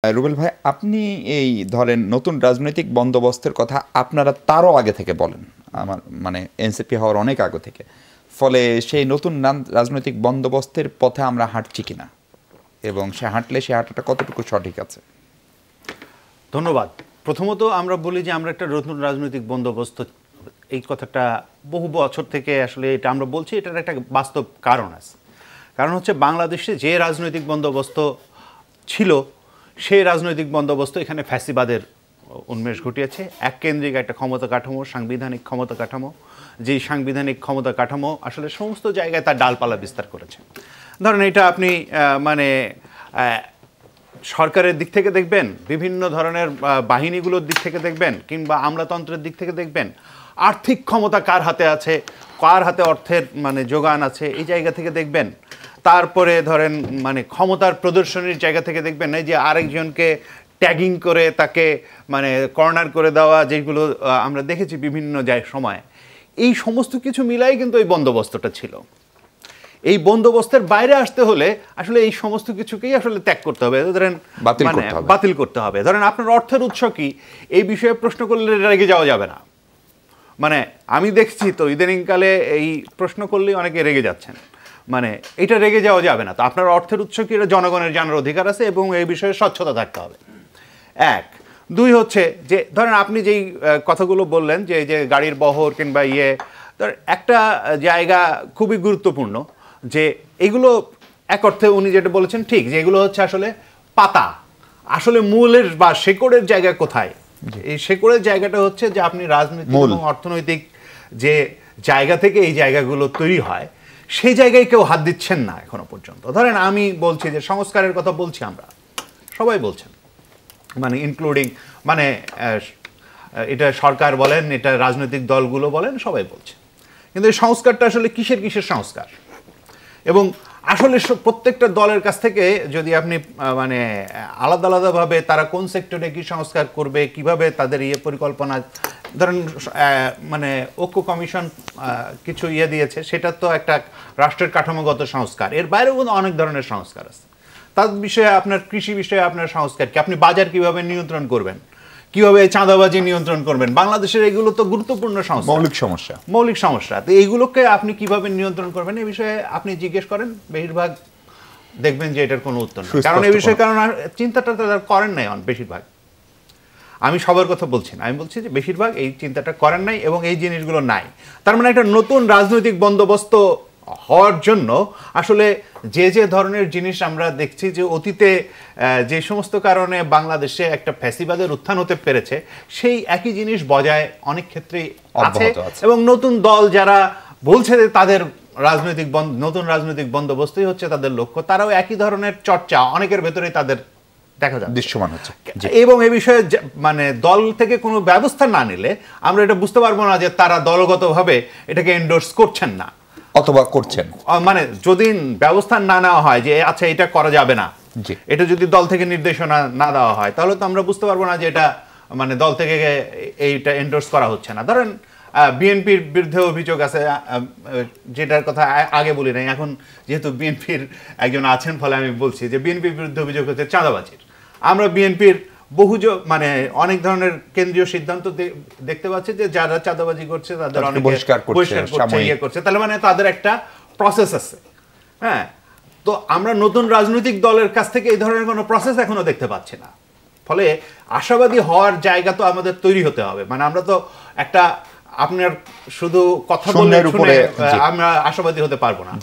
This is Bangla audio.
রুবেল ভাই, আপনি এই ধরেন নতুন রাজনৈতিক বন্দোবস্তের কথা আপনারা তারও আগে থেকে বলেন, আমার মানে এনসিপি হওয়ার অনেক আগে থেকে। ফলে সেই নতুন রাজনৈতিক বন্দোবস্তের পথে আমরা হাঁটছি কিনা, এবং সে হাঁটলে সে হাঁটাটা কতটুকু সঠিক আছে? ধন্যবাদ। প্রথমত আমরা বলি যে আমরা একটা নতুন রাজনৈতিক বন্দোবস্ত, এই কথাটা বহু বছর থেকে আসলে এটা আমরা বলছি, এটার একটা বাস্তব কারণ আছে। কারণ হচ্ছে বাংলাদেশে যে রাজনৈতিক বন্দোবস্ত ছিল সেই রাজনৈতিক বন্দোবস্ত এখানে ফ্যাসিবাদের উন্মেষ ঘটিয়েছে। এককেন্দ্রিক একটা ক্ষমতা কাঠামো, সাংবিধানিক ক্ষমতা কাঠামো, যেই সাংবিধানিক ক্ষমতা কাঠামো আসলে সমস্ত জায়গায় তার ডালপালা বিস্তার করেছে। ধরেন এটা আপনি মানে সরকারের দিক থেকে দেখবেন, বিভিন্ন ধরনের বাহিনীগুলোর দিক থেকে দেখবেন, কিংবা আমলাতন্ত্রের দিক থেকে দেখবেন, আর্থিক ক্ষমতা কার হাতে আছে, কার হাতে অর্থের মানে যোগান আছে, এই জায়গা থেকে দেখবেন। তারপরে ধরেন মানে ক্ষমতার প্রদর্শনীর জায়গা থেকে দেখবেন এই যে আরেকজনকে ট্যাগিং করে তাকে মানে কর্নার করে দেওয়া, যেগুলো আমরা দেখেছি বিভিন্ন সময়। এই সমস্ত কিছু মিলাই কিন্তু এই বন্দোবস্তটা ছিল। এই বন্দোবস্তের বাইরে আসতে হলে আসলে এই সমস্ত কিছুকেই আসলে ত্যাগ করতে হবে, ধরেন বাতিল করতে হবে। ধরেন আপনার অর্থের উৎস কি, এই বিষয়ে প্রশ্ন করলে রেগে যাওয়া যাবে না। মানে আমি দেখছি তো ইদানিংকালে এই প্রশ্ন করলেই অনেকে রেগে যাচ্ছেন, মানে এটা রেগে যাওয়া যাবে না। তো আপনার অর্থের উৎস কি, এটা জনগণের জানার অধিকার আছে এবং এই বিষয়ে স্বচ্ছতা থাকতে হবে। এক, দুই হচ্ছে যে ধরেন আপনি যেই কথাগুলো বললেন যে এই যে গাড়ির বহর কিংবা ধর একটা জায়গা খুবই গুরুত্বপূর্ণ, যে এগুলো এক অর্থে উনি যেটা বলেছেন ঠিক, যে এগুলো হচ্ছে আসলে পাতা, আসলে মূলের বা শেকড়ের জায়গা কোথায়? এই শেকড়ের জায়গাটা হচ্ছে যে আপনি রাজনৈতিক এবং অর্থনৈতিক যে জায়গা থেকে এই জায়গাগুলো তৈরি হয়, সেই জায়গায় কেউ হাত দিচ্ছেন না এখনো পর্যন্ত। ধরেন আমি বলছি যে সংস্কারের কথা বলছি, আমরা সবাই বলছেন, মানে ইনক্লুডিং মানে এটা সরকার বলেন, এটা রাজনৈতিক দলগুলো বলেন, সবাই বলছে। কিন্তু এই সংস্কারটা আসলে কিসের সংস্কার? এবং আসলে প্রত্যেকটা দলের কাছ থেকে যদি আপনি মানে আলাদা আলাদাভাবে তারা কোন সেক্টরে কি সংস্কার করবে, কিভাবে তাদের পরিকল্পনা, ধরেন মানে ঐক্য কমিশন কিছু দিয়েছে, সেটা তো একটা রাষ্ট্রের কাঠামোগত সংস্কার। এর বাইরেও অনেক ধরনের সংস্কার আছে। তার বিষয়ে আপনার কৃষি বিষয়ে আপনার সংস্কার কি, আপনি বাজার কিভাবে নিয়ন্ত্রণ করবেন, কিভাবে চাঁদাবাজি নিয়ন্ত্রণ করবেন, বাংলাদেশের এগুলো তো গুরুত্বপূর্ণ সমস্যা, মৌলিক সমস্যা। তো এইগুলোকে আপনি কিভাবে নিয়ন্ত্রণ করবেন, এই বিষয়ে আপনি জিজ্ঞেস করেন, বেশিরভাগ দেখবেন যে এটার কোনো উত্তর নেই। কারণ এই বিষয়ে কারণ চিন্তাটা তারা করেন নাই বেশিরভাগ। আমি সবার কথা বলছি না, আমি বলছি যে বেশিরভাগ এই চিন্তাটা করেন নাই এবং এই জিনিসগুলো নাই। তার মানে একটা নতুন রাজনৈতিক বন্দোবস্ত হওয়ার জন্য আসলে যে যে ধরনের জিনিস আমরা দেখছি যে অতীতে যে সমস্ত কারণে বাংলাদেশে একটা ফ্যাসিবাদের উত্থান হতে পেরেছে, সেই একই জিনিস বজায় অনেক ক্ষেত্রেই আছে। এবং নতুন দল যারা বলছে যে তাদের নতুন রাজনৈতিক বন্দোবস্তই হচ্ছে তাদের লক্ষ্য, তারাও একই ধরনের চর্চা অনেকের ভেতরেই তাদের দেখা যায়, দৃশ্যমান হচ্ছে। এবং এই বিষয়ে মানে দল থেকে কোনো ব্যবস্থা না নিলে আমরা এটা বুঝতে পারবো না যে তারা দলগতভাবে এটাকে এন্ডোর্স করছেন না অথবা করছেন। মানে যদি ব্যবস্থা না নেওয়া হয় যে আচ্ছা এটা করা যাবে না, এটা যদি দল থেকে নির্দেশনা না দেওয়া হয়, তাহলে তো আমরা বুঝতে পারবো না যে এটা মানে দল থেকে এইটা এন্ডোর্স করা হচ্ছে না। ধরেন বিএনপির বিরুদ্ধে অভিযোগ আছে, যেটার কথা আগে বলি নাই, এখন যেহেতু বিএনপির একজন আছেন ফলে আমি বলছি যে বিএনপির বিরুদ্ধে অভিযোগ হচ্ছে চাঁদাবাজির। আমরা বিএনপির মানে অনেক ধরনের কেন্দ্রীয় সিদ্ধান্ত দেখতে পাচ্ছি যে যারা চাঁদাবাজি করছে তাদের অনেক বহিষ্কার করছে, তাহলে মানে তাদের একটা প্রসেস আছে। হ্যাঁ, তো আমরা নতুন রাজনৈতিক দলের কাছ থেকে এই ধরনের কোনো প্রসেস এখনো দেখতে পাচ্ছি না। ফলে আশাবাদী হওয়ার জায়গা তো আমাদের তৈরি হতে হবে। মানে আমরা তো একটা আপনার শুধু কথা বলে আমরা আশাবাদী হতে পারবো না।